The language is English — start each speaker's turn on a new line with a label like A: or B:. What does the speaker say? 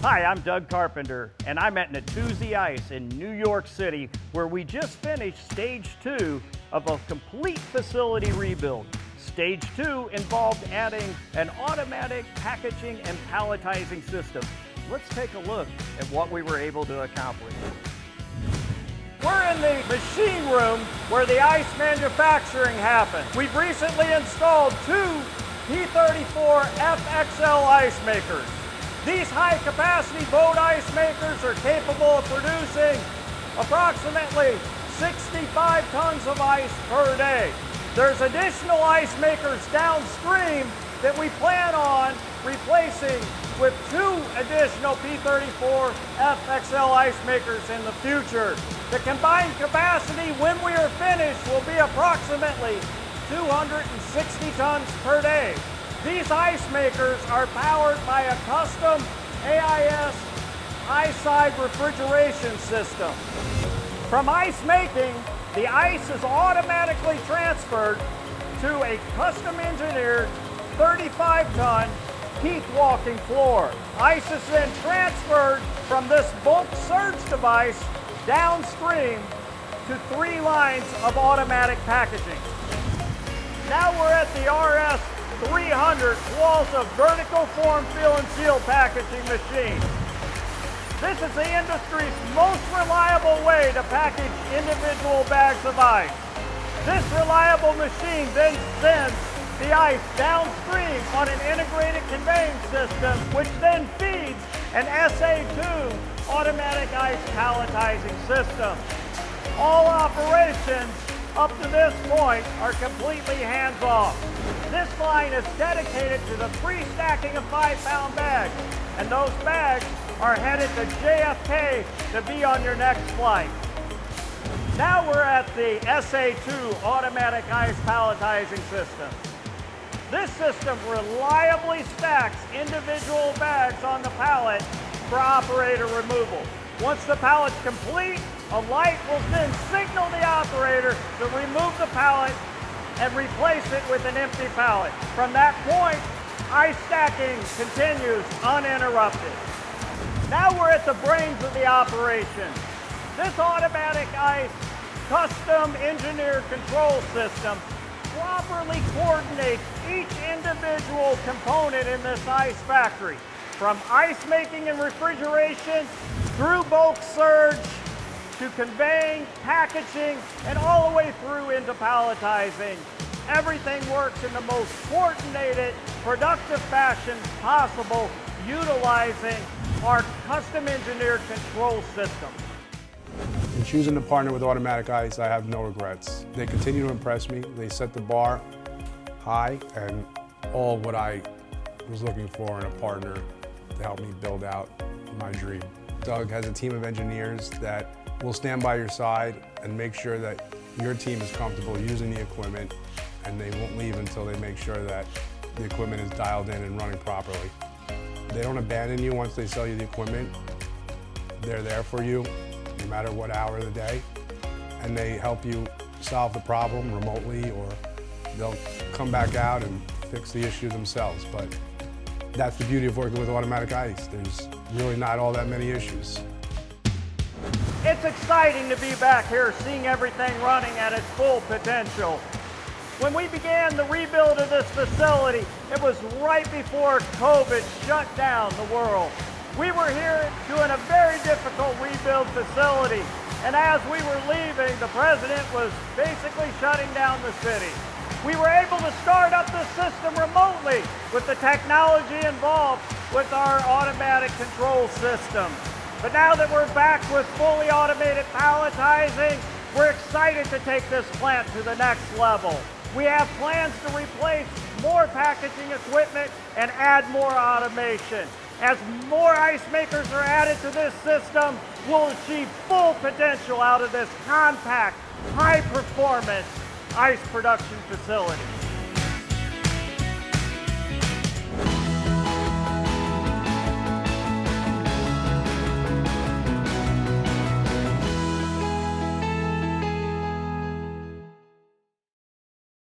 A: Hi, I'm Doug Carpenter, and I'm at Natuzzi Ice in New York City, where we just finished Stage 2 of a complete facility rebuild. Stage 2 involved adding an automatic packaging and palletizing system. Let's take a look at what we were able to accomplish. We're in the machine room where the ice manufacturing happens. We've recently installed two P34 FXL ice makers. These high-capacity boat ice makers are capable of producing approximately 65 tons of ice per day. There's additional ice makers downstream that we plan on replacing with two additional P34 FXL ice makers in the future. The combined capacity when we are finished will be approximately 260 tons per day. These ice makers are powered by a custom AIS high-side refrigeration system. From ice making, the ice is automatically transferred to a custom-engineered 35-ton heat walking floor. Ice is then transferred from this bulk surge device downstream to 3 lines of automatic packaging. Now we're at the RS 300 walls of vertical form fill and seal packaging machine. This is the industry's most reliable way to package individual bags of ice. This reliable machine then sends the ice downstream on an integrated conveying system, which then feeds an SA2 automatic ice palletizing system. All operations up to this point are completely hands-off. This line is dedicated to the pre-stacking of 5-pound bags, and those bags are headed to JFK to be on your next flight. Now we're at the SA2 automatic ice palletizing system. This system reliably stacks individual bags on the pallet for operator removal. Once the pallet's complete, a light will then signal the operator to remove the pallet and replace it with an empty pallet. From that point, ice stacking continues uninterrupted. Now we're at the brains of the operation. This automatic ice custom engineered control system properly coordinates each individual component in this ice factory, from ice making and refrigeration through bulk surge to conveying, packaging, and all the way through into palletizing. Everything works in the most coordinated, productive fashion possible, utilizing our custom engineered control system.
B: In choosing to partner with Automatic Ice, I have no regrets. They continue to impress me. They set the bar high and all what I was looking for in a partner to help me build out my dream. Doug has a team of engineers that will stand by your side and make sure that your team is comfortable using the equipment, and they won't leave until they make sure that the equipment is dialed in and running properly. They don't abandon you once they sell you the equipment. They're there for you no matter what hour of the day, and they help you solve the problem remotely, or they'll come back out and fix the issue themselves. But that's the beauty of working with Automatic Ice. There's really not all that many issues.
A: It's exciting to be back here seeing everything running at its full potential. When we began the rebuild of this facility, it was right before COVID shut down the world. We were here doing a very difficult rebuild facility, and as we were leaving, the president was basically shutting down the city. We were able to start up the system remotely with the technology involved with our automatic control system. But now that we're back with fully automated palletizing, we're excited to take this plant to the next level. We have plans to replace more packaging equipment and add more automation. As more ice makers are added to this system, we'll achieve full potential out of this compact, high-performance ice production facility.